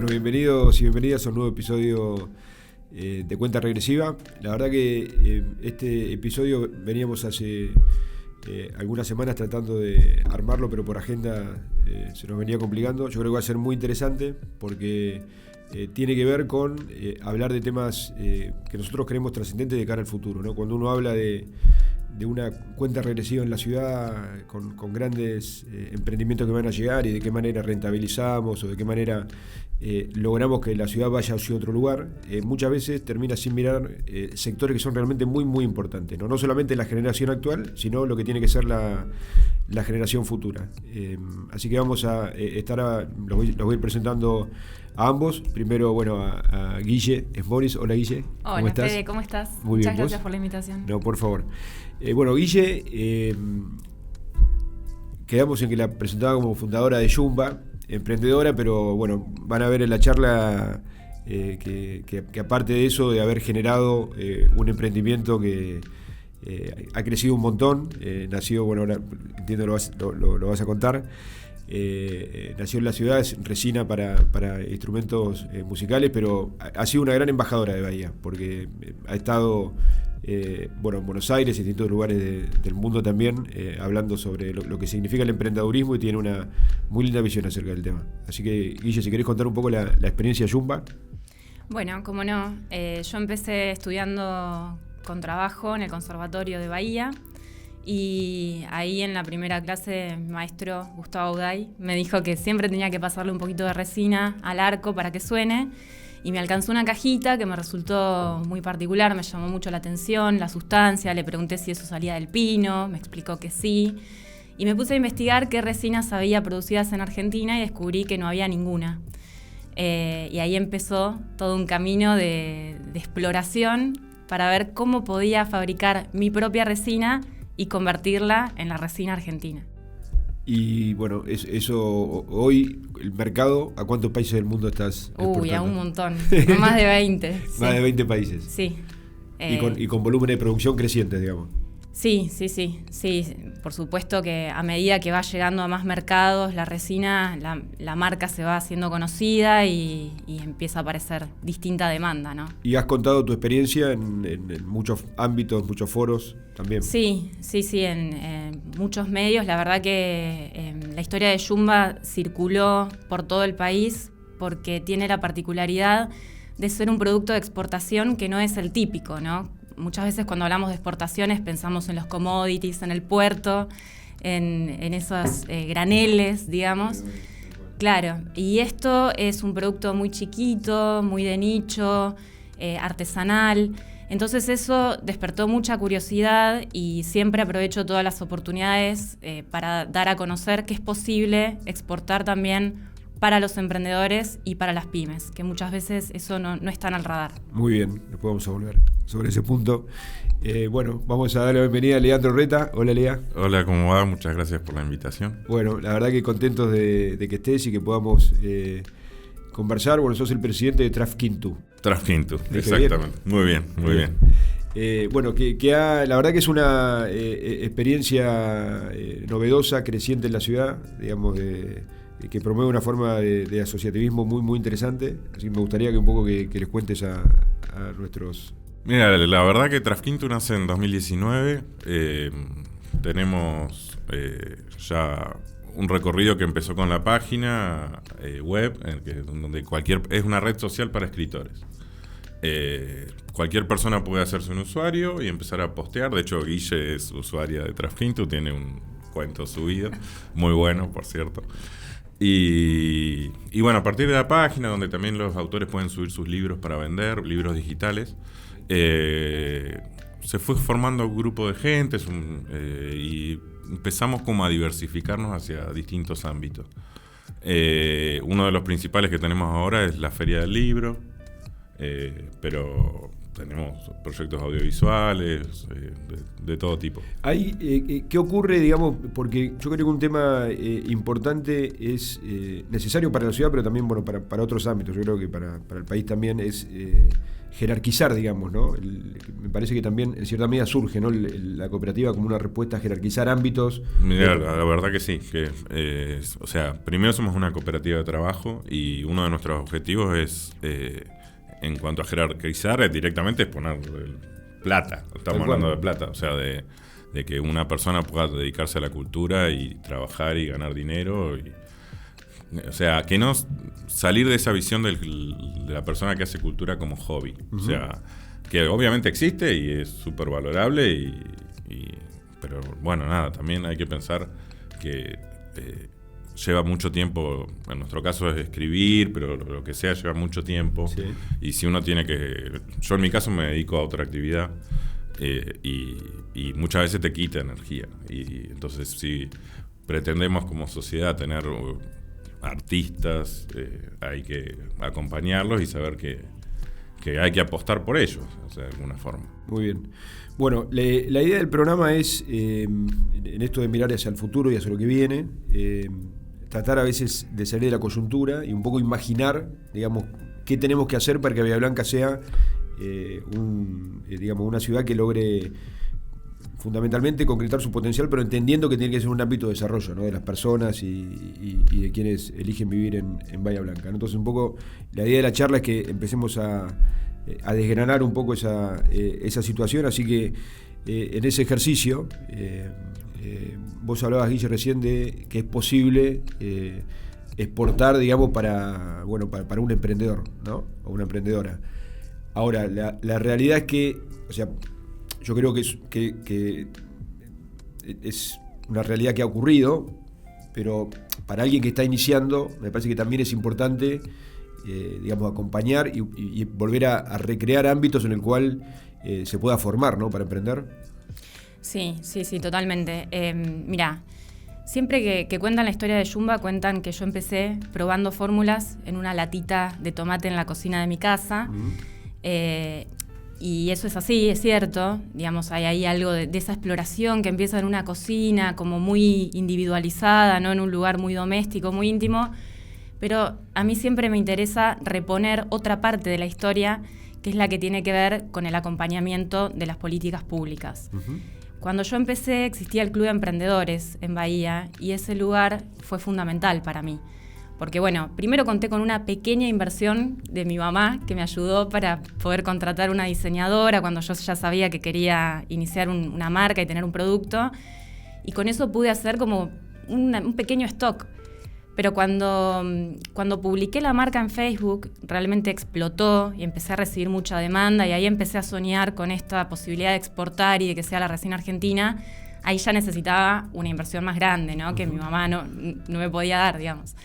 Bueno, bienvenidos y bienvenidas a un nuevo episodio de Cuenta Regresiva. La verdad que este episodio veníamos hace algunas semanas tratando de armarlo, pero por agenda se nos venía complicando. Yo creo que va a ser muy interesante porque tiene que ver con hablar de temas que nosotros creemos trascendentes de cara al futuro, ¿no? Cuando uno habla de una cuenta regresiva en la ciudad con grandes emprendimientos que van a llegar y de qué manera rentabilizamos o de qué manera logramos que la ciudad vaya hacia otro lugar, muchas veces termina sin mirar sectores que son realmente muy muy importantes, ¿no? No solamente la generación actual, sino lo que tiene que ser la generación futura. Así que vamos a los voy a ir presentando a ambos. Primero, bueno, a Guille Esmoris. Hola, Guille. Hola, ¿Cómo estás? Fede, ¿cómo estás? Muy bien, Muchas gracias ¿vos? por la invitación. No, por favor. Bueno, Guille, quedamos en que la presentaba como fundadora de Yumba, emprendedora, pero bueno, van a ver en la charla que aparte de eso, de haber generado un emprendimiento que ha crecido un montón, nació, bueno, ahora entiendo lo vas a contar. Nació en la ciudad, es resina para instrumentos musicales, pero ha sido una gran embajadora de Bahía, porque ha estado en Buenos Aires y en distintos lugares del mundo también, hablando sobre lo que significa el emprendedurismo, y tiene una muy linda visión acerca del tema. Así que, Guille, si querés contar un poco la experiencia Yumba. Bueno, cómo no. Yo empecé estudiando contrabajo en el Conservatorio de Bahía. Y ahí en la primera clase, mi maestro Gustavo Uday me dijo que siempre tenía que pasarle un poquito de resina al arco para que suene, y me alcanzó una cajita que me resultó muy particular, me llamó mucho la atención, la sustancia. Le pregunté si eso salía del pino, me explicó que sí, y me puse a investigar qué resinas había producidas en Argentina y descubrí que no había ninguna. Y ahí empezó todo un camino de exploración para ver cómo podía fabricar mi propia resina y convertirla en la resina argentina. Y bueno, eso hoy, el mercado, ¿a cuántos países del mundo estás exportando? A un montón, a más de 20. Sí. Más de 20 países. Sí. Y con volumen de producción crecientes, digamos. Sí, por supuesto que a medida que va llegando a más mercados, la resina, la marca se va haciendo conocida y empieza a aparecer distinta demanda, ¿no? Y has contado tu experiencia en muchos ámbitos, muchos foros también. Sí, en muchos medios. La verdad que la historia de Yumba circuló por todo el país porque tiene la particularidad de ser un producto de exportación que no es el típico, ¿no? Muchas veces cuando hablamos de exportaciones pensamos en los commodities, en el puerto, en esos graneles, digamos. Claro, y esto es un producto muy chiquito, muy de nicho, artesanal. Entonces eso despertó mucha curiosidad y siempre aprovecho todas las oportunidades para dar a conocer que es posible exportar también para los emprendedores y para las pymes, que muchas veces eso no están al radar. Muy bien, después vamos a volver sobre ese punto. Bueno, vamos a darle la bienvenida a Leandro Reta. Hola, Lea. Hola, ¿cómo va? Muchas gracias por la invitación. Bueno, la verdad que contentos de que estés y que podamos conversar. Bueno, sos el presidente de Trafquintu. Trafquintu, exactamente. Bien. Muy bien. Bueno, la verdad que es una experiencia novedosa, creciente en la ciudad, digamos, que promueve una forma de asociativismo muy muy interesante. Así que me gustaría que un poco que les cuentes a nuestros... Mira, la verdad que Trafquintu nace en 2019. Tenemos ya un recorrido que empezó con la página web, donde es una red social para escritores. Cualquier persona puede hacerse un usuario y empezar a postear. De hecho, Guille es usuaria de Trafquintu, tiene un cuento subido, muy bueno, por cierto. Y bueno, a partir de la página, donde también los autores pueden subir sus libros para vender, libros digitales, se fue formando un grupo de gente y empezamos como a diversificarnos hacia distintos ámbitos. Uno de los principales que tenemos ahora es la Feria del Libro, pero tenemos proyectos audiovisuales de todo tipo. ¿Qué ocurre, digamos? Porque yo creo que un tema importante es necesario para la ciudad, pero también para otros ámbitos. Yo creo que para el país también es jerarquizar, digamos, ¿no? Me parece que también en cierta medida surge, ¿no? La cooperativa como una respuesta a jerarquizar ámbitos. Mira, la verdad que sí, o sea, primero somos una cooperativa de trabajo y uno de nuestros objetivos es, en cuanto a jerarquizar, directamente es poner plata, estamos hablando de plata, o sea, de que una persona pueda dedicarse a la cultura y trabajar y ganar dinero, o sea, que no salir de esa visión de la persona que hace cultura como hobby. Uh-huh. O sea, que obviamente existe y es súper valorable, pero bueno, nada, también hay que pensar que lleva mucho tiempo, en nuestro caso es escribir, pero lo que sea lleva mucho tiempo. Sí. Y si uno tiene que... Yo en mi caso me dedico a otra actividad y muchas veces te quita energía. Y entonces si pretendemos como sociedad tener... artistas, hay que acompañarlos y saber que hay que apostar por ellos, o sea, de alguna forma. Muy bien. Bueno, la idea del programa es, en esto de mirar hacia el futuro y hacia lo que viene, tratar a veces de salir de la coyuntura y un poco imaginar, digamos, qué tenemos que hacer para que Bahía Blanca sea digamos, una ciudad que logre fundamentalmente concretar su potencial, pero entendiendo que tiene que ser un ámbito de desarrollo, ¿no? De las personas y de quienes eligen vivir en Bahía Blanca, ¿no? Entonces, un poco la idea de la charla es que empecemos a desgranar un poco esa situación, así que en ese ejercicio vos hablabas, Guille, recién de que es posible exportar, digamos, para un emprendedor, ¿no? O una emprendedora. Ahora, la realidad es que, o sea, yo creo que es una realidad que ha ocurrido, pero para alguien que está iniciando, me parece que también es importante, digamos, acompañar y volver a recrear ámbitos en el cual se pueda formar, ¿no? Para emprender. Sí, totalmente. Mirá, siempre que cuentan la historia de Yumba, cuentan que yo empecé probando fórmulas en una latita de tomate en la cocina de mi casa. Y eso es así, es cierto, digamos, hay ahí algo de esa exploración que empieza en una cocina como muy individualizada, ¿no? En un lugar muy doméstico, muy íntimo, pero a mí siempre me interesa reponer otra parte de la historia, que es la que tiene que ver con el acompañamiento de las políticas públicas. Uh-huh. Cuando yo empecé existía el Club de Emprendedores en Bahía y ese lugar fue fundamental para mí. Porque bueno, primero conté con una pequeña inversión de mi mamá que me ayudó para poder contratar una diseñadora cuando yo ya sabía que quería iniciar una marca y tener un producto. Y con eso pude hacer como un pequeño stock. Pero cuando publiqué la marca en Facebook, realmente explotó y empecé a recibir mucha demanda y ahí empecé a soñar con esta posibilidad de exportar y de que sea la resina argentina. Ahí ya necesitaba una inversión más grande, ¿no? Que mi mamá no me podía dar, digamos.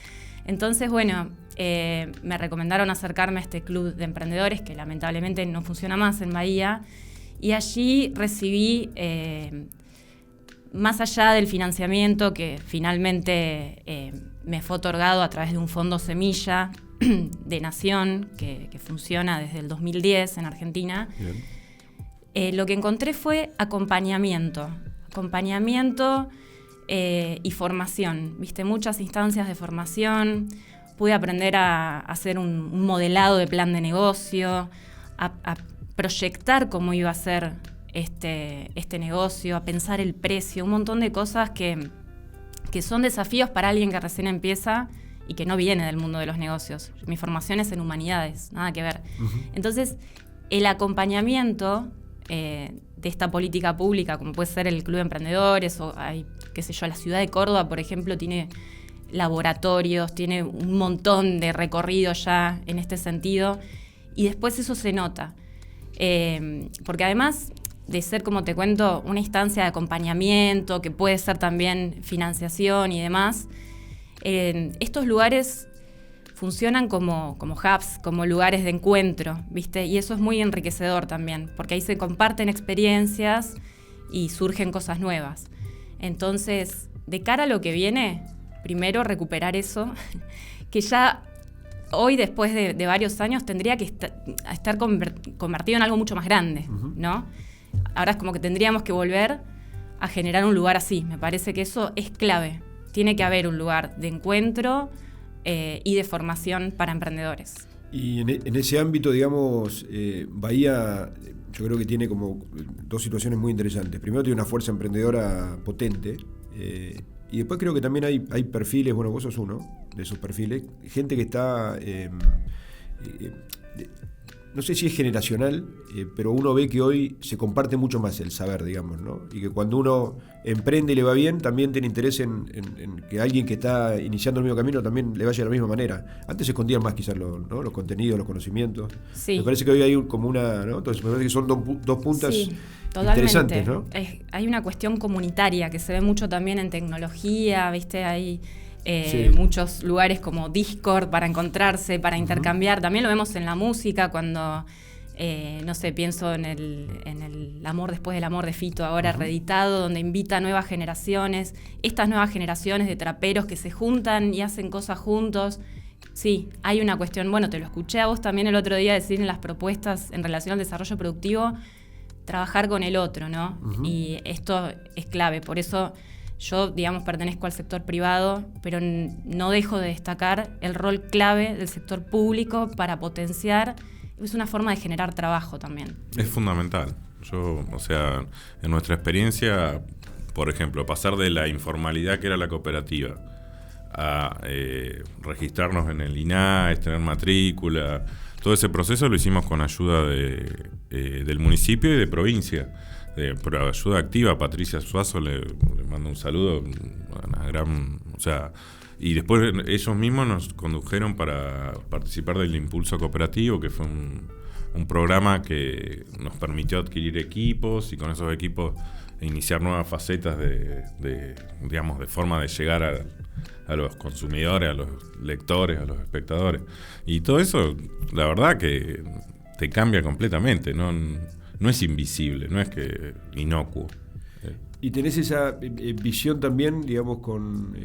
Entonces, bueno, me recomendaron acercarme a este club de emprendedores que lamentablemente no funciona más en Bahía y allí recibí, más allá del financiamiento que finalmente me fue otorgado a través de un fondo semilla de Nación que funciona desde el 2010 en Argentina, lo que encontré fue acompañamiento y formación, ¿viste? Muchas instancias de formación, pude aprender a hacer un modelado de plan de negocio, a proyectar cómo iba a ser este negocio, a pensar el precio, un montón de cosas que son desafíos para alguien que recién empieza y que no viene del mundo de los negocios. Mi formación es en humanidades, nada que ver. Uh-huh. Entonces, el acompañamiento de esta política pública, como puede ser el Club de Emprendedores, o qué sé yo, la ciudad de Córdoba, por ejemplo, tiene laboratorios, tiene un montón de recorrido ya en este sentido, y después eso se nota. Porque además de ser, como te cuento, una instancia de acompañamiento, que puede ser también financiación y demás, estos lugares funcionan como hubs, como lugares de encuentro, ¿viste? Y eso es muy enriquecedor también, porque ahí se comparten experiencias y surgen cosas nuevas. Entonces, de cara a lo que viene, primero recuperar eso, que ya hoy, después de varios años, tendría que estar convertido en algo mucho más grande, uh-huh. ¿no? Ahora es como que tendríamos que volver a generar un lugar así. Me parece que eso es clave. Tiene que haber un lugar de encuentro y de formación para emprendedores. Y en ese ámbito, digamos, Bahía, yo creo que tiene como dos situaciones muy interesantes. Primero, tiene una fuerza emprendedora potente, y después creo que también hay perfiles, bueno, vos sos uno de esos perfiles, gente que está, no sé si es generacional, pero uno ve que hoy se comparte mucho más el saber, digamos, ¿no? Y que cuando uno emprende y le va bien, también tiene interés en que alguien que está iniciando el mismo camino también le vaya de la misma manera. Antes se escondían más quizás los contenidos, los conocimientos. Sí. Me parece que hoy hay como una, ¿no? Entonces me parece que son dos puntas, sí, interesantes, ¿no? Hay una cuestión comunitaria que se ve mucho también en tecnología, ¿viste? Hay sí, muchos lugares como Discord para encontrarse, para intercambiar. También lo vemos en la música cuando, no sé, pienso en el Amor después del amor de Fito, ahora reeditado, donde invita a nuevas generaciones, estas nuevas generaciones de traperos que se juntan y hacen cosas juntos. Sí, hay una cuestión, bueno, te lo escuché a vos también el otro día decir en las propuestas en relación al desarrollo productivo, trabajar con el otro, ¿no? Y esto es clave, por eso yo, digamos, pertenezco al sector privado, pero no dejo de destacar el rol clave del sector público para potenciar. Es una forma de generar trabajo también. Es fundamental. O sea, en nuestra experiencia, por ejemplo, pasar de la informalidad que era la cooperativa a registrarnos en el INAES, tener matrícula, todo ese proceso lo hicimos con ayuda del municipio y de provincia. Pero ayuda activa, Patricia Suazo, le mando un saludo, una gran, o sea, y después ellos mismos nos condujeron para participar del Impulso Cooperativo, que fue un programa que nos permitió adquirir equipos y con esos equipos iniciar nuevas facetas de forma de llegar a los consumidores, a los lectores, a los espectadores. Y todo eso, la verdad que te cambia completamente, no es invisible, no es que inocuo. Y tenés esa visión también, digamos, con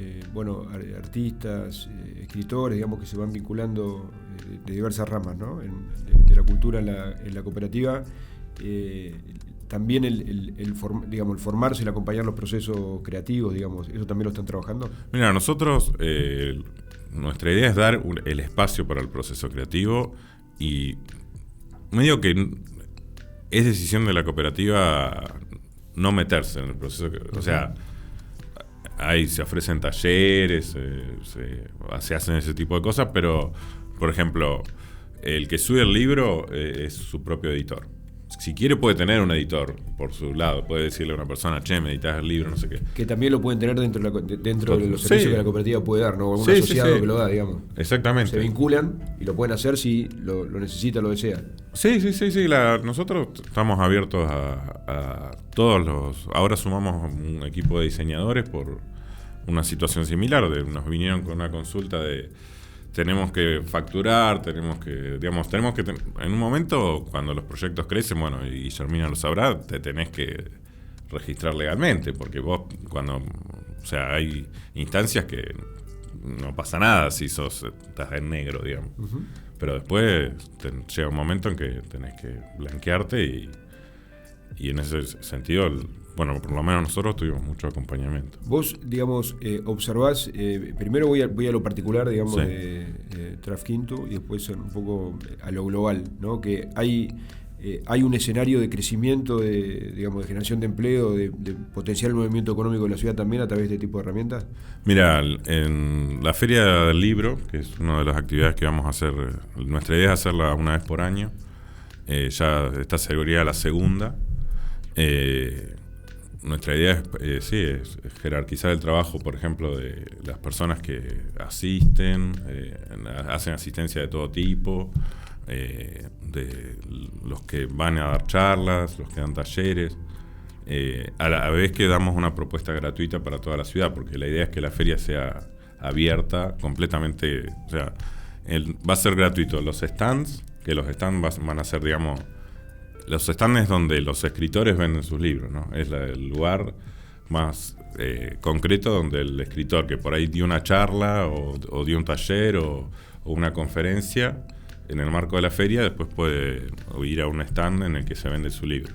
artistas, escritores, digamos, que se van vinculando de diversas ramas, ¿no? De la cultura en la cooperativa. También el formarse, el acompañar los procesos creativos, digamos, ¿eso también lo están trabajando? Mira, nosotros, nuestra idea es dar el espacio para el proceso creativo y medio que es decisión de la cooperativa no meterse en el proceso. O sea, se ofrecen talleres, se hacen ese tipo de cosas, pero, por ejemplo, el que sube el libro es su propio editor. Si quiere puede tener un editor por su lado, puede decirle a una persona, che, me editas el libro, no sé qué. Que también lo pueden tener dentro de los servicios que la cooperativa puede dar, ¿no? O un asociado que lo da, digamos. Exactamente. Se vinculan y lo pueden hacer si lo necesita, lo desea. Sí. Nosotros estamos abiertos a todos los... Ahora sumamos un equipo de diseñadores por una situación similar. Nos vinieron con una consulta de... Tenemos que facturar, tenemos que en un momento, cuando los proyectos crecen, bueno, y Guillermina lo sabrá, te tenés que registrar legalmente, porque vos hay instancias que no pasa nada si estás en negro, digamos. Pero después llega un momento en que tenés que blanquearte y en ese sentido, por lo menos nosotros tuvimos mucho acompañamiento. Vos, digamos, observás, primero voy a lo particular, digamos, sí, de Trafquinto, y después un poco a lo global, ¿no? Que hay un escenario de crecimiento, de generación de empleo, de potenciar el movimiento económico de la ciudad también a través de este tipo de herramientas. Mira, en la Feria del Libro, que es una de las actividades que vamos a hacer, nuestra idea es hacerla una vez por año, ya esta sería la segunda. Nuestra idea es jerarquizar el trabajo, por ejemplo, de las personas que asisten, hacen asistencia de todo tipo, de los que van a dar charlas, los que dan talleres, a la vez que damos una propuesta gratuita para toda la ciudad, porque la idea es que la feria sea abierta completamente, o sea, va a ser gratuito los stands, que los stands van a ser, digamos, los stands donde los escritores venden sus libros, ¿no? Es el lugar más concreto donde el escritor que por ahí dio una charla o dio un taller o una conferencia en el marco de la feria, después puede ir a un stand en el que se vende su libro.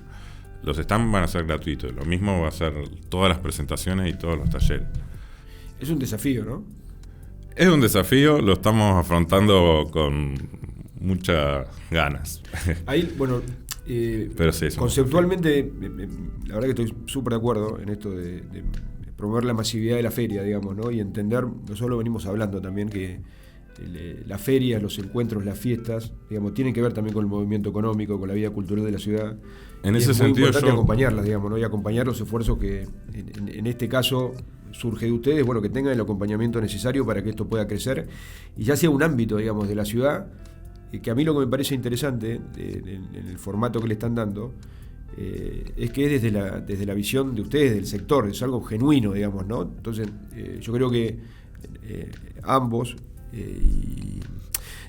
Los stands van a ser gratuitos, lo mismo va a ser todas las presentaciones y todos los talleres. Es un desafío, ¿no? Es un desafío, lo estamos afrontando con muchas ganas. Ahí, bueno, pero sí, conceptualmente, la verdad que estoy súper de acuerdo en esto de promover la masividad de la feria, digamos, ¿no? Y entender, nosotros lo venimos hablando también, que la feria, los encuentros, las fiestas, digamos, tienen que ver también con el movimiento económico, con la vida cultural de la ciudad. En ese sentido, es muy importante acompañarlas, digamos, ¿no? Y acompañar los esfuerzos que, en este caso, surge de ustedes, bueno, que tengan el acompañamiento necesario para que esto pueda crecer y ya sea un ámbito, digamos, de la ciudad, que a mí lo que me parece interesante en el formato que le están dando, es que es desde la visión de ustedes, del sector, es algo genuino, digamos, ¿no? Entonces, yo creo que ambos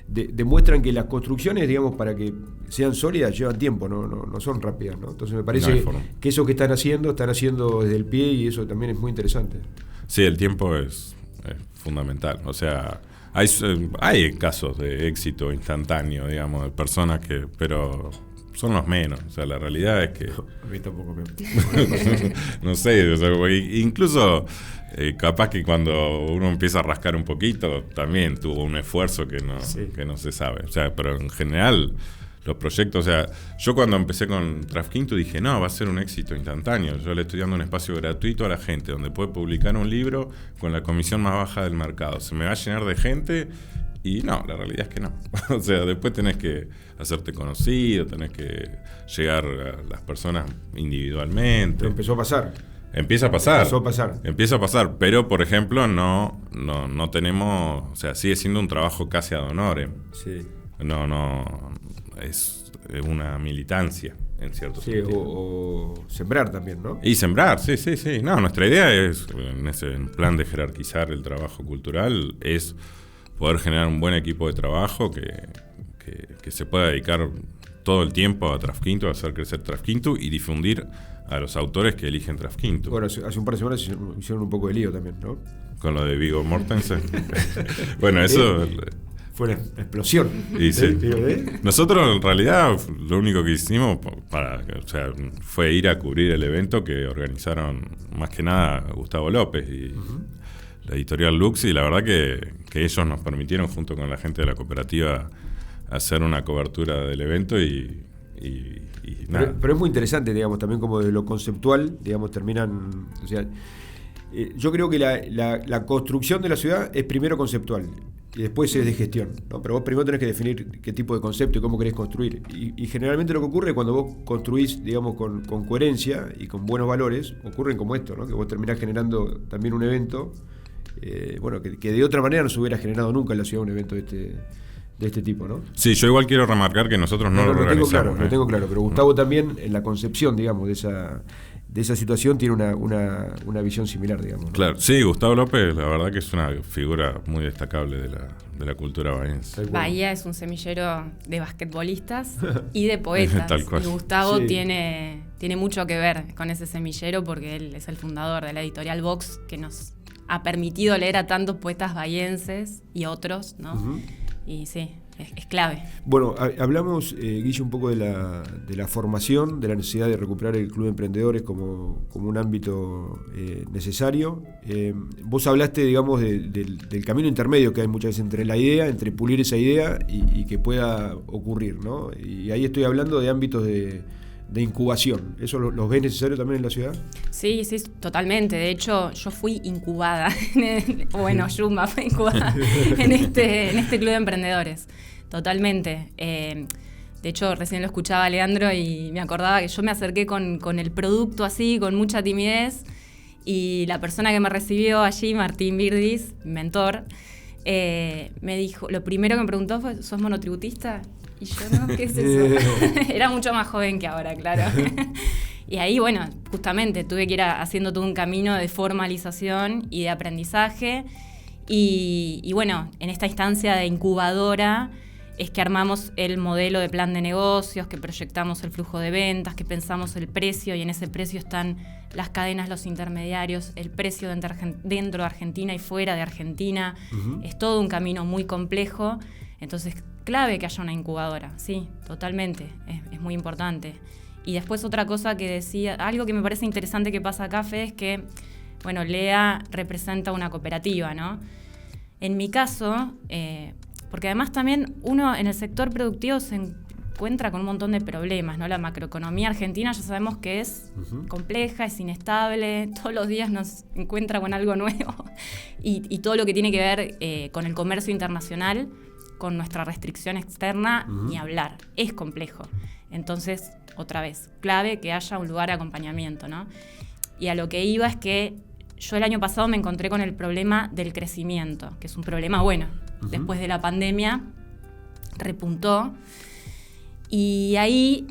demuestran que las construcciones, digamos, para que sean sólidas, llevan tiempo, no son rápidas, ¿no? Entonces me parece que eso que están haciendo desde el pie, y eso también es muy interesante. Sí, el tiempo es fundamental. O sea, hay casos de éxito instantáneo, digamos, de personas pero son los menos. O sea, la realidad es que... A mí tampoco me... No sé, o sea, incluso capaz que cuando uno empieza a rascar un poquito, también tuvo un esfuerzo que no se sabe. O sea, pero en general, los proyectos... O sea, yo cuando empecé con Trafquinto dije, no, va a ser un éxito instantáneo. Yo le estoy dando un espacio gratuito a la gente, donde puede publicar un libro con la comisión más baja del mercado. Se me va a llenar de gente... Y no, la realidad es que no. O sea, después tenés que hacerte conocido, tenés que llegar a las personas individualmente. Pero empezó a pasar. Empieza a pasar, pero por ejemplo no tenemos, o sea, sigue siendo un trabajo casi ad honorem. Sí. No, es una militancia en cierto sentido. O sembrar también, ¿no? Y sembrar, sí. No, nuestra idea es, en ese plan de jerarquizar el trabajo cultural, es poder generar un buen equipo de trabajo que se pueda dedicar todo el tiempo a Trafquinto, a hacer crecer Trafquinto y difundir a los autores que eligen Trafquinto. Bueno, hace un par de semanas hicieron un poco de lío también, ¿no? Con lo de Viggo Mortensen. Bueno, eso... Fue una explosión. Y sí. Nosotros en realidad lo único que hicimos fue ir a cubrir el evento que organizaron más que nada Gustavo López y la editorial Lux, y la verdad que ellos nos permitieron, junto con la gente de la cooperativa, hacer una cobertura del evento y nada. Pero es muy interesante, digamos, también como de lo conceptual, digamos, terminan... O sea, yo creo que la construcción de la ciudad es primero conceptual y después es de gestión, ¿no? Pero vos primero tenés que definir qué tipo de concepto y cómo querés construir. Y generalmente lo que ocurre cuando vos construís, digamos, con coherencia y con buenos valores, ocurren como esto, ¿no? Que vos terminás generando también un evento, que de otra manera no se hubiera generado nunca en la ciudad un evento de este tipo, ¿no? Sí, yo igual quiero remarcar que nosotros no lo organizamos. Lo tengo claro, pero Gustavo también en la concepción, digamos, de esa situación tiene una visión similar, digamos, ¿no? Claro, sí, Gustavo López, la verdad que es una figura muy destacable de la cultura bahiense. Bahía es un semillero de basquetbolistas y de poetas. Tal cual. Y Gustavo tiene mucho que ver con ese semillero porque él es el fundador de la editorial Vox, que nos ha permitido leer a tantos poetas bahienses y otros, ¿no? Uh-huh. Y sí, es clave. Bueno, hablamos, Guille, un poco de la formación, de la necesidad de recuperar el Club de Emprendedores como un ámbito necesario. Vos hablaste, digamos, del camino intermedio que hay muchas veces entre pulir esa idea y que pueda ocurrir, ¿no? Y ahí estoy hablando de ámbitos de incubación. ¿Eso los ves necesario también en la ciudad? Sí, totalmente. De hecho, yo fui incubada, Yumba fue incubada en este Club de Emprendedores. Totalmente. De hecho, recién lo escuchaba Leandro y me acordaba que yo me acerqué con el producto así, con mucha timidez, y la persona que me recibió allí, Martín Virdis, mentor, me dijo, lo primero que me preguntó fue, ¿sos monotributista? Y yo, no, ¿qué es eso? Era mucho más joven que ahora, claro. Y ahí, bueno, justamente tuve que ir haciendo todo un camino de formalización y de aprendizaje. Y bueno, en esta instancia de incubadora es que armamos el modelo de plan de negocios, que proyectamos el flujo de ventas, que pensamos el precio, y en ese precio están las cadenas, los intermediarios, el precio dentro de Argentina y fuera de Argentina. Uh-huh. Es todo un camino muy complejo. Entonces, clave que haya una incubadora, sí, totalmente, es muy importante. Y después otra cosa que decía, algo que me parece interesante que pasa acá, Fede, es que, bueno, LEA representa una cooperativa, ¿no? En mi caso, Porque además también uno en el sector productivo se encuentra con un montón de problemas, ¿no? La macroeconomía argentina ya sabemos que es compleja, es inestable, todos los días nos encuentra con algo nuevo y todo lo que tiene que ver con el comercio internacional, con nuestra restricción externa, ni hablar, es complejo. Entonces, otra vez, clave que haya un lugar de acompañamiento, ¿no? Y a lo que iba es que yo el año pasado me encontré con el problema del crecimiento, que es un problema bueno. Después de la pandemia repuntó. Y ahí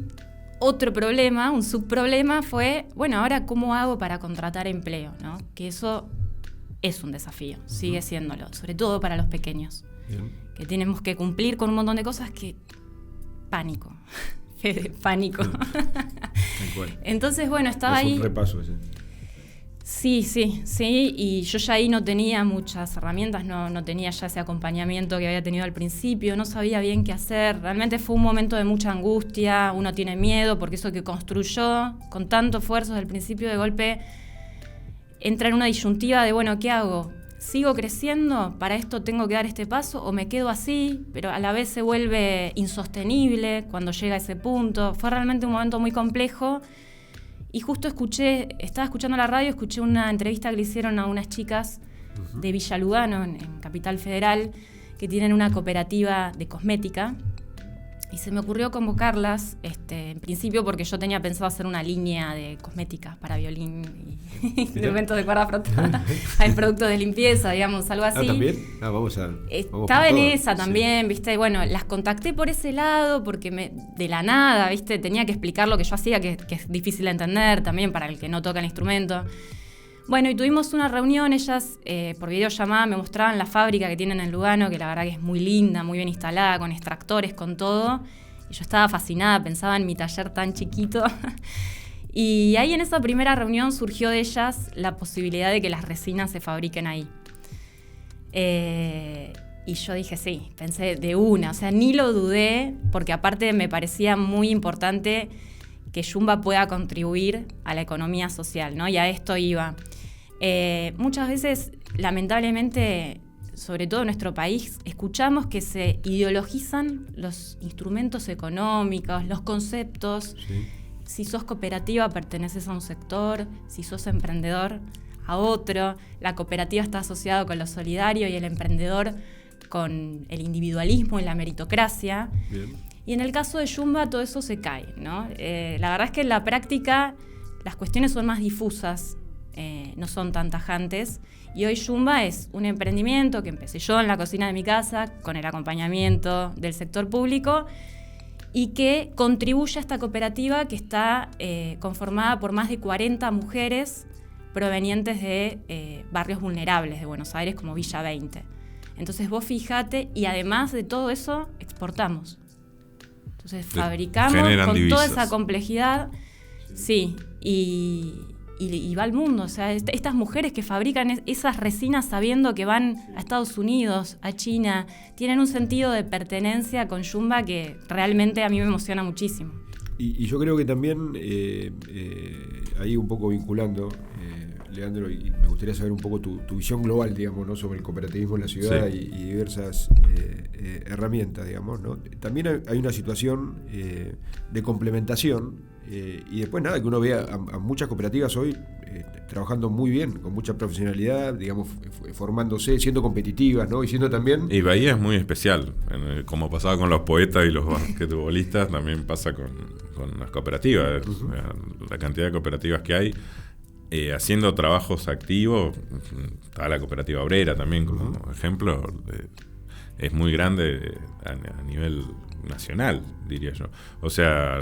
otro problema, un subproblema fue, bueno, ahora ¿cómo hago para contratar empleo? ¿No? Que eso es un desafío, sigue siéndolo, sobre todo para los pequeños. Bien. Que tenemos que cumplir con un montón de cosas que... Pánico. Pánico. Entonces, bueno, estaba ahí... Es un repaso ese. Sí, y yo ya ahí no tenía muchas herramientas, no tenía ya ese acompañamiento que había tenido al principio, no sabía bien qué hacer, realmente fue un momento de mucha angustia, uno tiene miedo porque eso que construyó con tanto esfuerzo desde el principio de golpe entra en una disyuntiva de, bueno, ¿qué hago? ¿Sigo creciendo? ¿Para esto tengo que dar este paso? ¿O me quedo así? Pero a la vez se vuelve insostenible cuando llega a ese punto. Fue realmente un momento muy complejo. Y justo estaba escuchando la radio, escuché una entrevista que le hicieron a unas chicas de Villa Lugano, en Capital Federal, que tienen una cooperativa de cosmética. Y se me ocurrió convocarlas, en principio porque yo tenía pensado hacer una línea de cosméticas para violín y instrumentos de cuerda frotada. Hay productos de limpieza, digamos, algo así. ¿También? Vamos estaba en esa también, sí. ¿Viste? Bueno, las contacté por ese lado porque de la nada, ¿viste? Tenía que explicar lo que yo hacía, que es difícil de entender también para el que no toca el instrumento. Bueno, y tuvimos una reunión, ellas por videollamada me mostraban la fábrica que tienen en Lugano, que la verdad que es muy linda, muy bien instalada, con extractores, con todo. Y yo estaba fascinada, pensaba en mi taller tan chiquito. Y ahí en esa primera reunión surgió de ellas la posibilidad de que las resinas se fabriquen ahí. Y yo dije sí, pensé de una, o sea, ni lo dudé, porque aparte me parecía muy importante que Yumba pueda contribuir a la economía social, ¿no? Y a esto iba. Muchas veces, lamentablemente, sobre todo en nuestro país, escuchamos que se ideologizan los instrumentos económicos, los conceptos. Sí. Si sos cooperativa, perteneces a un sector, si sos emprendedor, a otro. La cooperativa está asociada con lo solidario y el emprendedor con el individualismo y la meritocracia. Bien. Y en el caso de Yumba todo eso se cae, ¿no? La verdad es que en la práctica las cuestiones son más difusas, no son tan tajantes. Y hoy Yumba es un emprendimiento que empecé yo en la cocina de mi casa, con el acompañamiento del sector público, y que contribuye a esta cooperativa que está conformada por más de 40 mujeres provenientes de barrios vulnerables de Buenos Aires, como Villa 20. Entonces vos fíjate, y además de todo eso, exportamos. Entonces fabricamos con divisas. Toda esa complejidad, sí, y va al mundo. O sea, estas mujeres que fabrican esas resinas sabiendo que van a Estados Unidos, a China, tienen un sentido de pertenencia con Yumba que realmente a mí me emociona muchísimo. Y yo creo que también, ahí un poco vinculando, Leandro, y me gustaría saber un poco tu visión global, digamos, ¿no? Sobre el cooperativismo en la ciudad, sí. y diversas herramientas, digamos, ¿no? También hay una situación de complementación y después nada, que uno ve a muchas cooperativas hoy trabajando muy bien, con mucha profesionalidad, digamos, formándose, siendo competitivas, ¿no? Y siendo también... Y Bahía es muy especial, como pasaba con los poetas y los basquetbolistas, también pasa con las cooperativas. La cantidad de cooperativas que hay. Haciendo trabajos activos, está la cooperativa obrera también como ejemplo, es muy grande a nivel nacional, diría yo. O sea,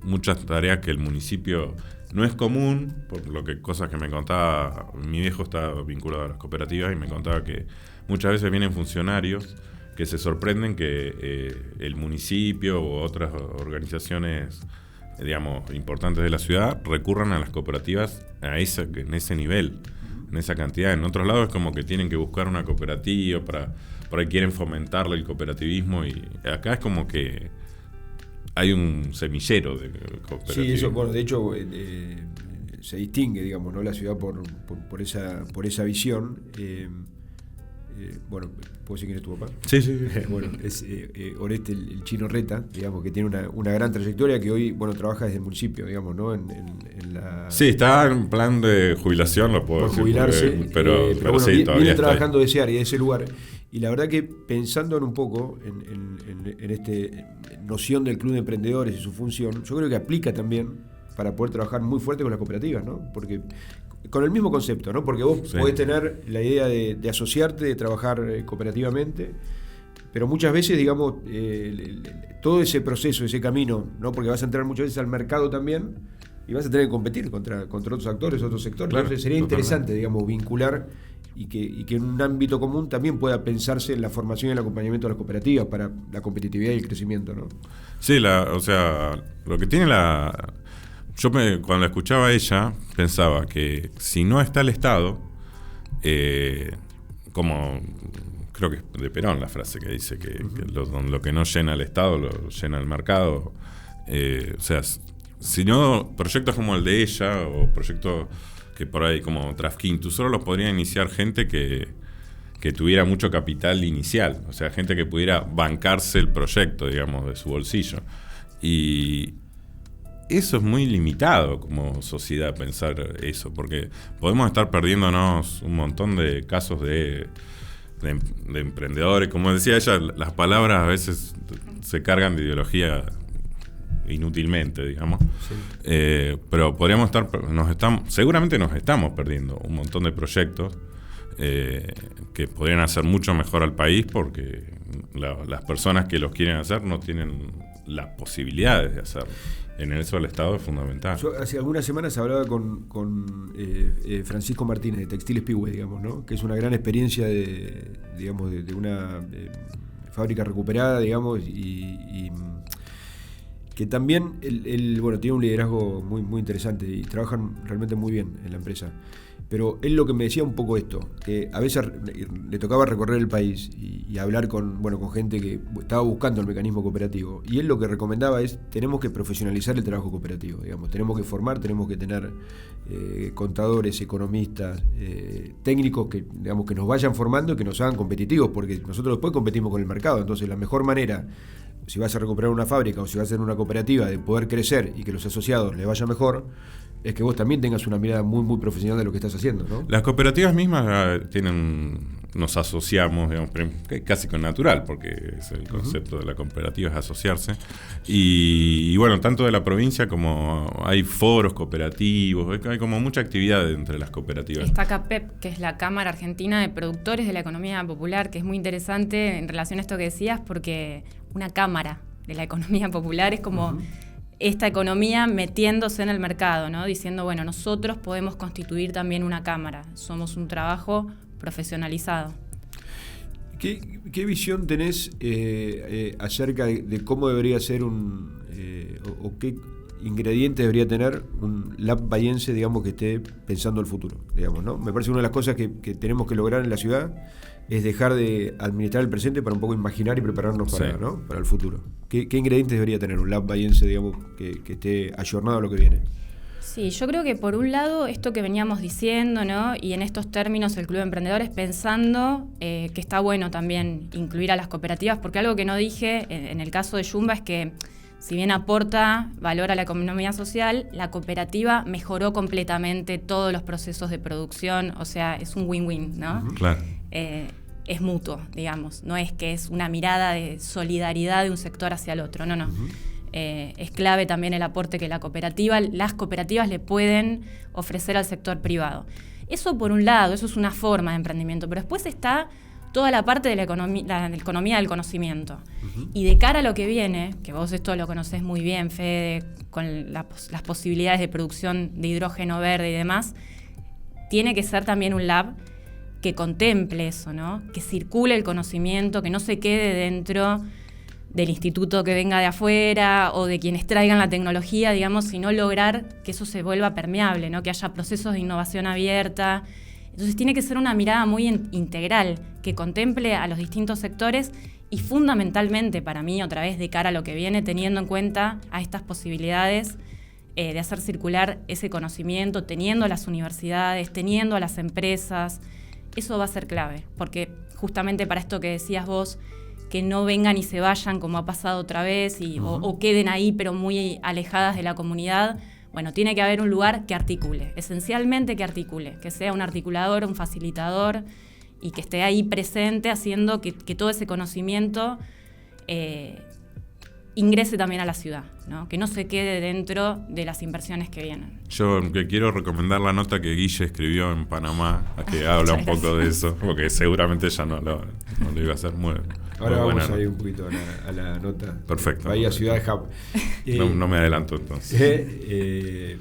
muchas tareas que el municipio no es común, por lo que cosas que me contaba, mi viejo está vinculado a las cooperativas y me contaba que muchas veces vienen funcionarios que se sorprenden que el municipio u otras organizaciones, digamos, importantes de la ciudad, recurran a las cooperativas en ese nivel, en esa cantidad. En otros lados es como que tienen que buscar una cooperativa por ahí quieren fomentarle el cooperativismo, y acá es como que hay un semillero de cooperativismo. Sí, eso, bueno, de hecho se distingue, digamos, ¿no? La ciudad por esa visión. bueno, ¿puedo decir quién es tu papá? Sí. Bueno, es Oreste el Chino Reta, digamos, que tiene una gran trayectoria, que hoy, bueno, trabaja desde el municipio, digamos, ¿no? En la... Sí, está en plan de jubilación, lo puedo por decir. jubilarse, Pero bueno, sí, todavía viene está trabajando de ese área, de ese lugar. Y la verdad que pensando en un poco en esta noción del Club de Emprendedores y su función, yo creo que aplica también para poder trabajar muy fuerte con las cooperativas, ¿no? Porque con el mismo concepto, ¿no? Porque vos podés tener la idea de asociarte, de trabajar cooperativamente, pero muchas veces, digamos, todo ese proceso, ese camino, ¿no? Porque vas a entrar muchas veces al mercado también y vas a tener que competir contra otros actores, otros sectores. Claro, entonces sería totalmente interesante, digamos, vincular y que en un ámbito común también pueda pensarse en la formación y el acompañamiento de las cooperativas para la competitividad y el crecimiento, ¿no? Sí, o sea, lo que tiene cuando la escuchaba a ella, pensaba que si no está el Estado, como creo que es de Perón la frase que dice que lo que no llena el Estado lo llena el mercado. O sea, si no, proyectos como el de ella o proyectos que por ahí como Trafquintus solo los podría iniciar gente que tuviera mucho capital inicial, o sea, gente que pudiera bancarse el proyecto, digamos, de su bolsillo. Y eso es muy limitado como sociedad, pensar eso, porque podemos estar perdiéndonos un montón de casos de emprendedores. Como decía ella, las palabras a veces se cargan de ideología inútilmente, digamos. Sí. Pero podríamos seguramente nos estamos perdiendo un montón de proyectos que podrían hacer mucho mejor al país, porque las personas que los quieren hacer no tienen las posibilidades de hacerlo. En eso el Estado es fundamental. Yo hace algunas semanas hablaba con Francisco Martínez de Textiles Pigüe, digamos, ¿no? Que es una gran experiencia de una fábrica recuperada, digamos, y que también bueno, tiene un liderazgo muy, muy interesante y trabajan realmente muy bien en la empresa. Pero él lo que me decía un poco esto, que a veces le tocaba recorrer el país y hablar con gente que estaba buscando el mecanismo cooperativo. Y él lo que recomendaba es, tenemos que profesionalizar el trabajo cooperativo, digamos, tenemos que formar, tenemos que tener contadores, economistas, técnicos que nos vayan formando y que nos hagan competitivos, porque nosotros después competimos con el mercado. Entonces la mejor manera, si vas a recuperar una fábrica o si vas a hacer una cooperativa, de poder crecer y que los asociados les vaya mejor, es que vos también tengas una mirada muy, muy profesional de lo que estás haciendo, ¿no? Las cooperativas mismas nos asociamos, digamos, casi con natural, porque es el concepto de la cooperativa, es asociarse. Y bueno, tanto de la provincia como hay foros cooperativos, hay como mucha actividad entre las cooperativas. Está CAPEP, que es la Cámara Argentina de Productores de la Economía Popular, que es muy interesante en relación a esto que decías, porque una cámara de la economía popular es como esta economía metiéndose en el mercado, ¿no? Diciendo, bueno, nosotros podemos constituir también una cámara, somos un trabajo profesionalizado. ¿Qué visión tenés acerca de cómo debería ser o qué ingredientes debería tener un lab bahiense, digamos, que esté pensando el futuro, digamos, ¿no? Me parece una de las cosas que tenemos que lograr en la ciudad es dejar de administrar el presente para un poco imaginar y prepararnos para el futuro. ¿Qué ingredientes debería tener un lab bahiense, digamos, que esté ayornado a lo que viene? Sí, yo creo que por un lado esto que veníamos diciendo, ¿no? Y en estos términos el Club de Emprendedores pensando que está bueno también incluir a las cooperativas, porque algo que no dije en el caso de Yumba es que si bien aporta valor a la economía social, la cooperativa mejoró completamente todos los procesos de producción, o sea, es un win-win, ¿no? Claro. Es mutuo, digamos, no es que es una mirada de solidaridad de un sector hacia el otro, no. Es clave también el aporte que las cooperativas le pueden ofrecer al sector privado. Eso por un lado, eso es una forma de emprendimiento, pero después está toda la parte de la economía del conocimiento. Y de cara a lo que viene, que vos esto lo conocés muy bien, Fede, con las posibilidades de producción de hidrógeno verde y demás, tiene que ser también un lab que contemple eso, ¿no? Que circule el conocimiento, que no se quede dentro del instituto que venga de afuera o de quienes traigan la tecnología, digamos, sino lograr que eso se vuelva permeable, ¿no? Que haya procesos de innovación abierta. Entonces tiene que ser una mirada muy integral, que contemple a los distintos sectores y fundamentalmente para mí, otra vez de cara a lo que viene, teniendo en cuenta a estas posibilidades de hacer circular ese conocimiento, teniendo a las universidades, teniendo a las empresas, eso va a ser clave, porque justamente para esto que decías vos, que no vengan y se vayan como ha pasado otra vez o queden ahí pero muy alejadas de la comunidad. Bueno, tiene que haber un lugar que articule, esencialmente que articule, que sea un articulador, un facilitador y que esté ahí presente haciendo que todo ese conocimiento ingrese también a la ciudad, ¿no? Que no se quede dentro de las inversiones que vienen. Yo que quiero recomendar la nota que Guille escribió en Panamá, que habla un poco de eso, porque seguramente ya no lo iba a hacer muy. Ahora muy vamos buena, a ir ¿no? un poquito a la nota. Perfecto. Bahía Ciudad de Hub. No me adelanto entonces.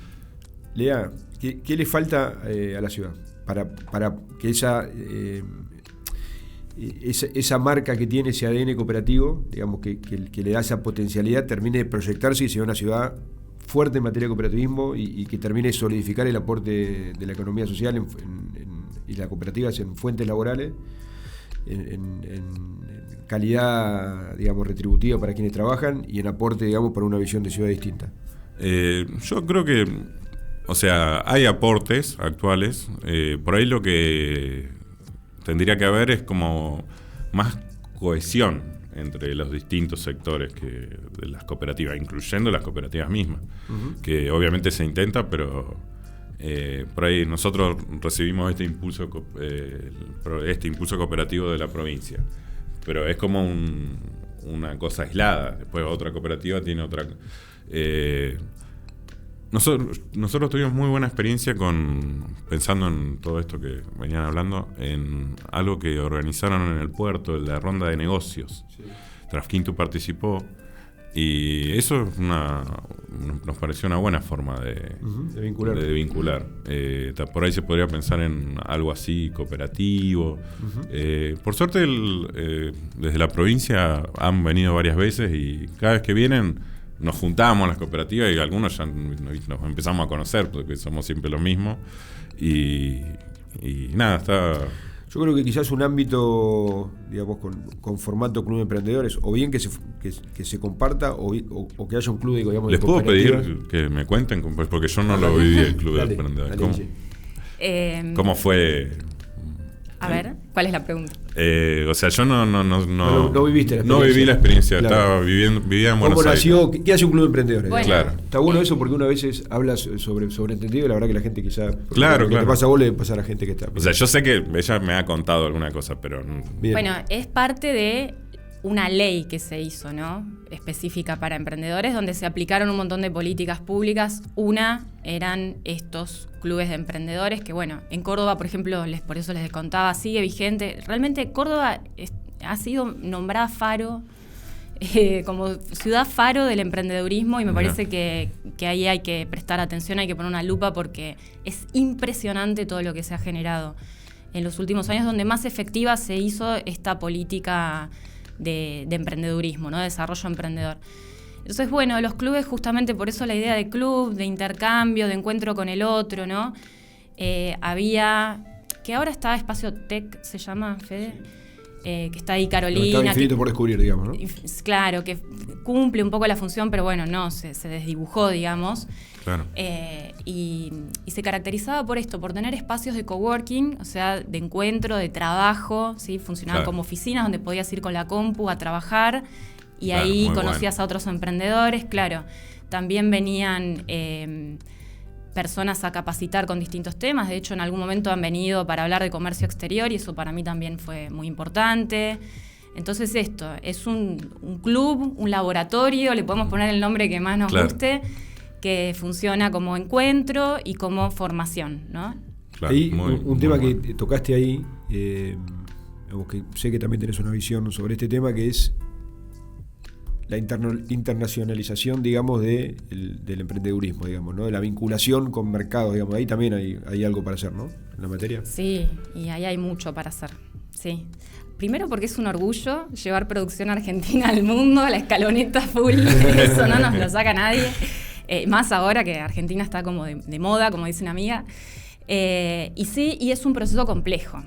Lea, ¿qué le falta a la ciudad para que esa marca que tiene, ese ADN cooperativo, digamos que le da esa potencialidad, termine de proyectarse y sea una ciudad fuerte en materia de cooperativismo y que termine de solidificar el aporte de la economía social y las cooperativas en fuentes laborales, en calidad, digamos, retributiva para quienes trabajan y en aporte, digamos, para una visión de ciudad distinta? Yo creo que, o sea, hay aportes actuales. Por ahí lo que tendría que haber es como más cohesión entre los distintos sectores de las cooperativas, incluyendo las cooperativas mismas, que obviamente se intenta, pero por ahí nosotros recibimos este impulso cooperativo de la provincia, pero es como una cosa aislada. Después otra cooperativa tiene otra. Nosotros tuvimos muy buena experiencia pensando en todo esto que venían hablando, en algo que organizaron en el puerto, la ronda de negocios. Sí. Trafquinto participó y eso nos pareció una buena forma de vincular. Por ahí se podría pensar en algo así cooperativo. Por suerte desde la provincia han venido varias veces y cada vez que vienen nos juntamos las cooperativas y algunos ya nos empezamos a conocer porque somos siempre lo mismo y nada, está. Yo creo que quizás un ámbito, digamos, con formato club de emprendedores, o bien que se comparta o que haya un club, digamos, les puedo pedir que me cuenten, porque yo no lo viví el club de emprendedores. ¿Cómo fue? A ver, ¿cuál es la pregunta? O sea, yo no viviste la experiencia. No viví la experiencia, claro. Vivía en Buenos ¿Cómo nació? Aires. ¿Qué hace un club de emprendedores? Bueno, claro. Está bueno eso porque uno a veces habla sobreentendido y la verdad que la gente quizá... Claro, lo que te pasa a vos le debe pasar a gente que está... O sea, yo sé que ella me ha contado alguna cosa, pero... Bien. Bueno, es parte de una ley que se hizo, ¿no? Específica para emprendedores, donde se aplicaron un montón de políticas públicas. Una eran estos clubes de emprendedores que, bueno, en Córdoba, por ejemplo, por eso les contaba, sigue vigente. Realmente Córdoba ha sido nombrada faro, como ciudad faro del emprendedurismo, y me parece que ahí hay que prestar atención, hay que poner una lupa porque es impresionante todo lo que se ha generado en los últimos años, donde más efectiva se hizo esta política de emprendedurismo, ¿no? De desarrollo emprendedor. Entonces, bueno, los clubes, justamente por eso la idea de club, de intercambio, de encuentro con el otro, ¿no? Había, que ahora está Espacio Tech, se llama, Fede, que está ahí Carolina. Está infinito por descubrir, digamos, ¿no? Claro, que cumple un poco la función, pero bueno, no, se desdibujó, digamos. Claro. Y se caracterizaba por esto, por tener espacios de coworking, o sea, de encuentro, de trabajo, ¿sí? Funcionaban como oficinas donde podías ir con la compu a trabajar y ahí conocías a otros emprendedores, claro. También venían personas a capacitar con distintos temas, de hecho en algún momento han venido para hablar de comercio exterior y eso para mí también fue muy importante. Entonces esto, es un club, un laboratorio, le podemos poner el nombre que más nos guste, que funciona como encuentro y como formación, ¿no? Claro, ahí un tema que tocaste ahí, que sé que también tenés una visión sobre este tema, que es la internacionalización, digamos, del emprendedurismo, digamos, ¿no? De la vinculación con mercados, digamos. Ahí también hay algo para hacer, ¿no? En la materia. Sí, y ahí hay mucho para hacer, sí. Primero porque es un orgullo llevar producción argentina al mundo, la escaloneta full, eso no nos lo saca nadie. Más ahora que Argentina está como de moda, como dice una amiga. Y sí, y es un proceso complejo.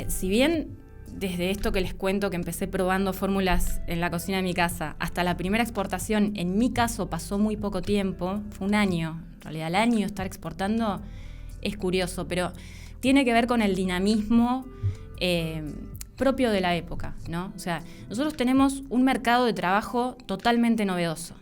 Si bien desde esto que les cuento, que empecé probando fórmulas en la cocina de mi casa, hasta la primera exportación, en mi caso pasó muy poco tiempo, fue un año. En realidad, al año estar exportando es curioso, pero tiene que ver con el dinamismo propio de la época, ¿no? O sea, nosotros tenemos un mercado de trabajo totalmente novedoso.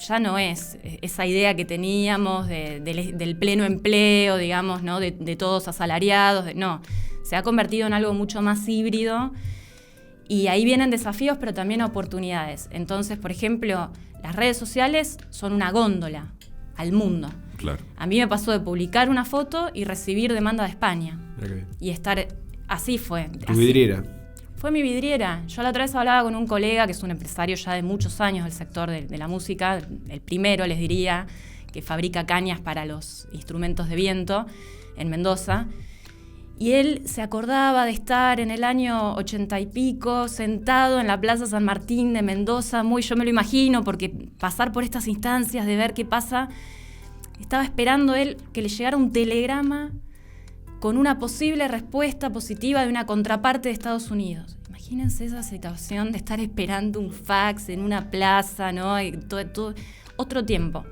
Ya no es esa idea que teníamos del pleno empleo, digamos, ¿no? De todos asalariados, no. Se ha convertido en algo mucho más híbrido y ahí vienen desafíos, pero también oportunidades. Entonces, por ejemplo, las redes sociales son una góndola al mundo. Claro. A mí me pasó de publicar una foto y recibir demanda de España. Okay. Y estar... Así fue. Tu vidriera. Fue mi vidriera. Yo la otra vez hablaba con un colega que es un empresario ya de muchos años del sector de la música, el primero, les diría, que fabrica cañas para los instrumentos de viento en Mendoza. Y él se acordaba de estar en el año 80 y pico, sentado en la Plaza San Martín de Mendoza, yo me lo imagino, porque pasar por estas instancias de ver qué pasa, estaba esperando él que le llegara un telegrama con una posible respuesta positiva de una contraparte de Estados Unidos. Imagínense esa situación de estar esperando un fax en una plaza, ¿no? Y todo, otro tiempo.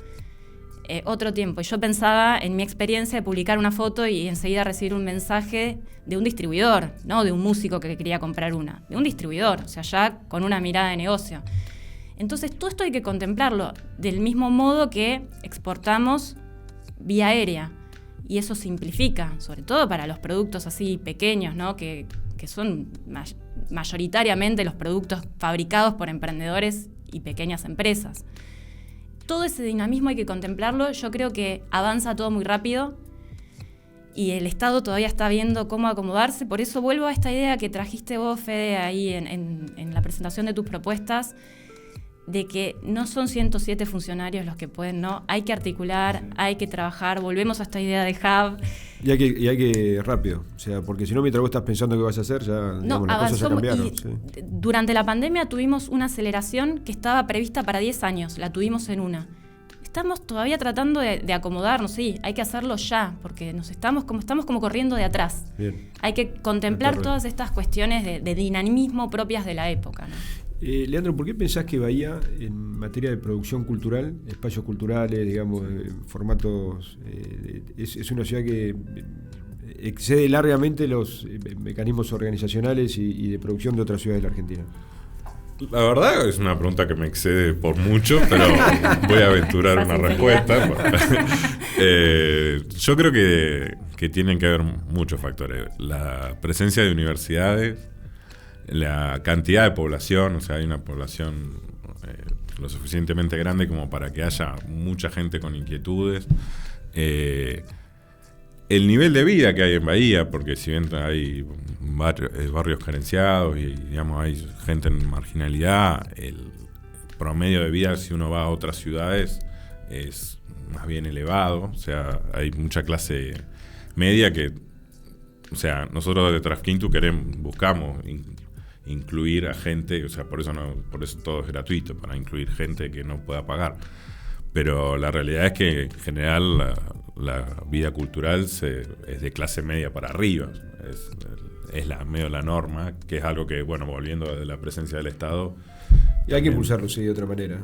Y yo pensaba en mi experiencia de publicar una foto y enseguida recibir un mensaje de un distribuidor, no de un músico que quería comprar una, de un distribuidor, o sea, ya con una mirada de negocio. Entonces, todo esto hay que contemplarlo del mismo modo que exportamos vía aérea. Y eso simplifica, sobre todo para los productos así pequeños, ¿no? Que son mayoritariamente los productos fabricados por emprendedores y pequeñas empresas. Todo ese dinamismo hay que contemplarlo. Yo creo que avanza todo muy rápido y el Estado todavía está viendo cómo acomodarse. Por eso vuelvo a esta idea que trajiste vos, Fede, ahí en la presentación de tus propuestas, de que no son 107 funcionarios los que pueden, no, hay que articular, hay que trabajar, volvemos a esta idea de hub. Y hay que rápido, o sea, porque si no, mientras vos estás pensando qué vas a hacer, ya digamos, las cosas ya cambiaron. Sí. Durante la pandemia tuvimos una aceleración que estaba prevista para 10 años, la tuvimos en una. Estamos todavía tratando de acomodarnos, sí, hay que hacerlo ya, porque estamos como corriendo de atrás. Bien. Hay que contemplar todas estas cuestiones de dinamismo propias de la época, ¿no? Leandro, ¿por qué pensás que Bahía, en materia de producción cultural, espacios culturales, digamos, formatos, es una ciudad que excede largamente los mecanismos organizacionales y de producción de otras ciudades de la Argentina? La verdad es una pregunta que me excede por mucho, pero voy a aventurar una respuesta. Yo creo que tienen que ver muchos factores. La presencia de universidades, la cantidad de población, o sea, hay una población lo suficientemente grande como para que haya mucha gente con inquietudes. El nivel de vida que hay en Bahía, porque si bien hay barrios carenciados y digamos hay gente en marginalidad, el promedio de vida, si uno va a otras ciudades, es más bien elevado. O sea, hay mucha clase media que, o sea, nosotros de Trafquintu buscamos incluir a gente, o sea, por eso todo es gratuito, para incluir gente que no pueda pagar. Pero la realidad es que en general la vida cultural es de clase media para arriba, es medio la norma, que es algo que, bueno, volviendo a la presencia del Estado. Y hay que impulsarlo, sí, de otra manera.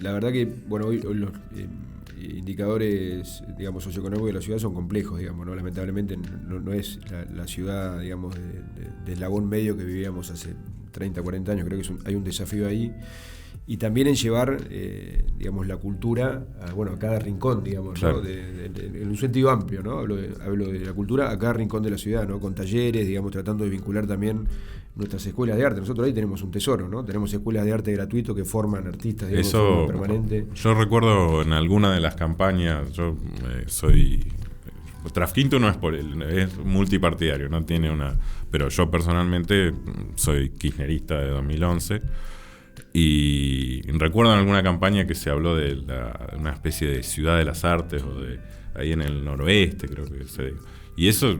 La verdad que, bueno, hoy los indicadores, digamos, socioeconómicos de la ciudad son complejos, digamos, ¿no? Lamentablemente no es la ciudad, digamos, de eslabón medio que vivíamos hace 30, 40 años. Creo que hay un desafío ahí. Y también en llevar, digamos, la cultura a cada rincón, digamos, claro, ¿no? En un sentido amplio, ¿no? Hablo de la cultura a cada rincón de la ciudad, ¿no? Con talleres, digamos, tratando de vincular también nuestras escuelas de arte. Nosotros ahí tenemos un tesoro, ¿no? Tenemos escuelas de arte gratuito que forman artistas, digamos, de forma permanente. Yo recuerdo en alguna de las campañas, yo soy... Trafquintu no es multipartidario, no tiene una... Pero yo personalmente soy kirchnerista de 2011. Y recuerdo en alguna campaña que se habló de una especie de ciudad de las artes, o de ahí en el noroeste, creo que se... Y eso,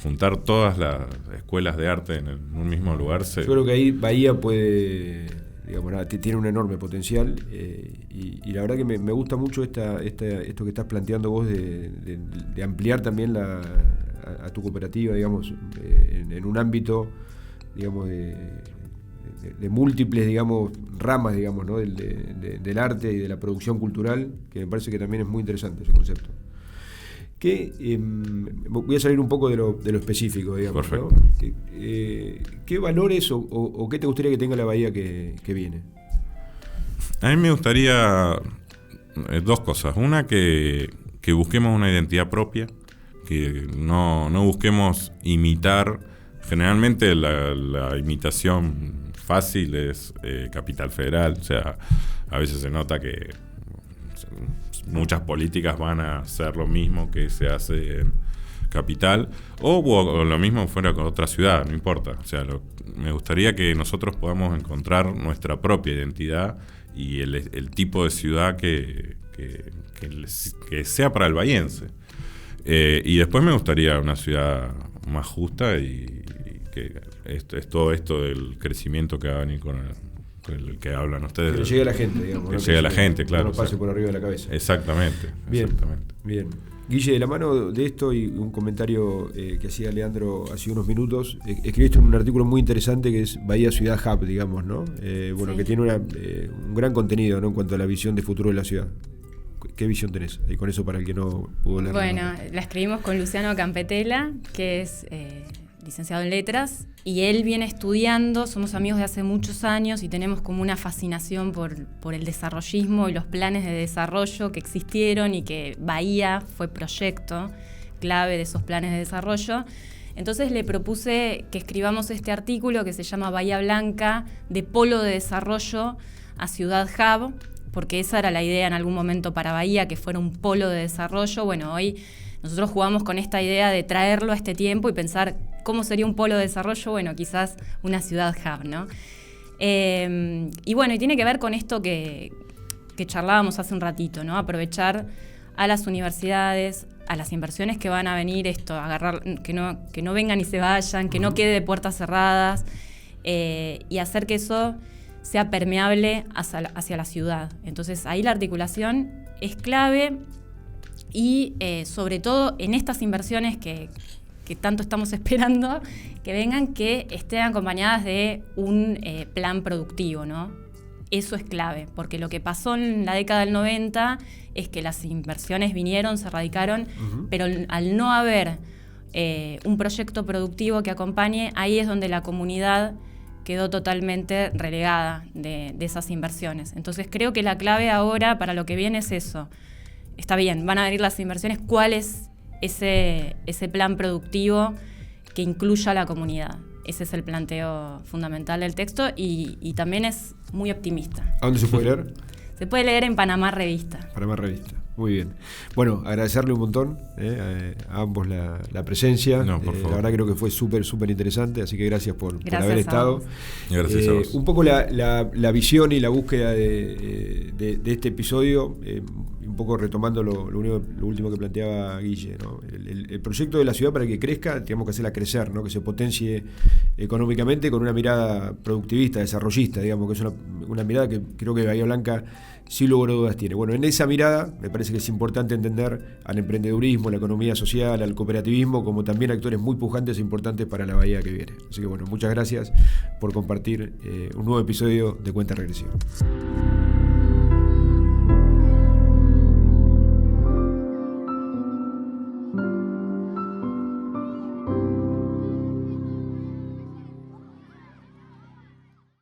juntar todas las escuelas de arte en un mismo lugar... Yo creo que ahí Bahía puede, digamos, tiene un enorme potencial, y la verdad que me gusta mucho esto que estás planteando vos de ampliar también a tu cooperativa, digamos, en un ámbito, digamos, de múltiples, digamos, ramas, digamos, ¿no? del arte y de la producción cultural, que me parece que también es muy interesante ese concepto. Voy a salir un poco de lo específico, digamos. Perfecto. ¿No? ¿Qué valores o qué te gustaría que tenga la bahía que viene? A mí me gustaría dos cosas. Una, que busquemos una identidad propia, que no busquemos imitar. Generalmente la imitación fácil es Capital Federal. O sea, a veces se nota que muchas políticas van a hacer lo mismo que se hace en Capital, o lo mismo fuera con otra ciudad, no importa. O sea, me gustaría que nosotros podamos encontrar nuestra propia identidad y el tipo de ciudad que sea para el bahiense. Y después me gustaría una ciudad más justa y que todo esto del crecimiento que va a venir con el que hablan ustedes. Que llegue a la gente, digamos. Que llegue a la gente, claro. No pase por arriba de la cabeza. Exactamente. Bien. Guille, de la mano de esto y un comentario que hacía Leandro hace unos minutos, escribiste un artículo muy interesante que es Bahía Ciudad Hub, digamos, ¿no? Sí. Que tiene un gran contenido, ¿no? En cuanto a la visión de futuro de la ciudad. ¿Qué visión tenés? Y con eso para el que no pudo leer. Bueno, la escribimos con Luciano Campetela, que es licenciado en Letras, y él viene estudiando, somos amigos de hace muchos años y tenemos como una fascinación por el desarrollismo y los planes de desarrollo que existieron y que Bahía fue proyecto clave de esos planes de desarrollo. Entonces le propuse que escribamos este artículo que se llama Bahía Blanca, de polo de desarrollo a ciudad hub, porque esa era la idea en algún momento para Bahía, que fuera un polo de desarrollo. Bueno, hoy nosotros jugamos con esta idea de traerlo a este tiempo y pensar cómo sería un polo de desarrollo, bueno, quizás una ciudad hub, ¿no? Y bueno, y tiene que ver con esto que charlábamos hace un ratito, ¿no? Aprovechar a las universidades, a las inversiones que van a venir, agarrar, que no vengan y se vayan, que no quede de puertas cerradas, y hacer que eso sea permeable hacia la ciudad. Entonces ahí la articulación es clave y sobre todo en estas inversiones que tanto estamos esperando, que vengan, que estén acompañadas de un plan productivo, ¿no? Eso es clave, porque lo que pasó en la década del 90 es que las inversiones vinieron, se radicaron, pero al no haber un proyecto productivo que acompañe, ahí es donde la comunidad quedó totalmente relegada de esas inversiones. Entonces creo que la clave ahora para lo que viene es eso. Está bien, van a venir las inversiones, ¿cuál es ese plan productivo que incluya a la comunidad? Ese es el planteo fundamental del texto y también es muy optimista. ¿A dónde se puede leer? Se puede leer en Panamá Revista. Panamá Revista, muy bien. Bueno, agradecerle un montón a ambos la presencia. No, por favor. La verdad creo que fue súper interesante, así que gracias por haber estado. Gracias a vos. Un poco la visión y la búsqueda de este episodio, un poco retomando lo último que planteaba Guille, ¿no? El proyecto de la ciudad, para que crezca, tenemos que hacerla crecer, ¿no? Que se potencie económicamente con una mirada productivista, desarrollista, digamos, que es una mirada que creo que Bahía Blanca sin lugar a dudas tiene. Bueno, en esa mirada me parece que es importante entender al emprendedurismo, la economía social, al cooperativismo, como también actores muy pujantes e importantes para la bahía que viene. Así que bueno, muchas gracias por compartir un nuevo episodio de Cuenta Regresiva.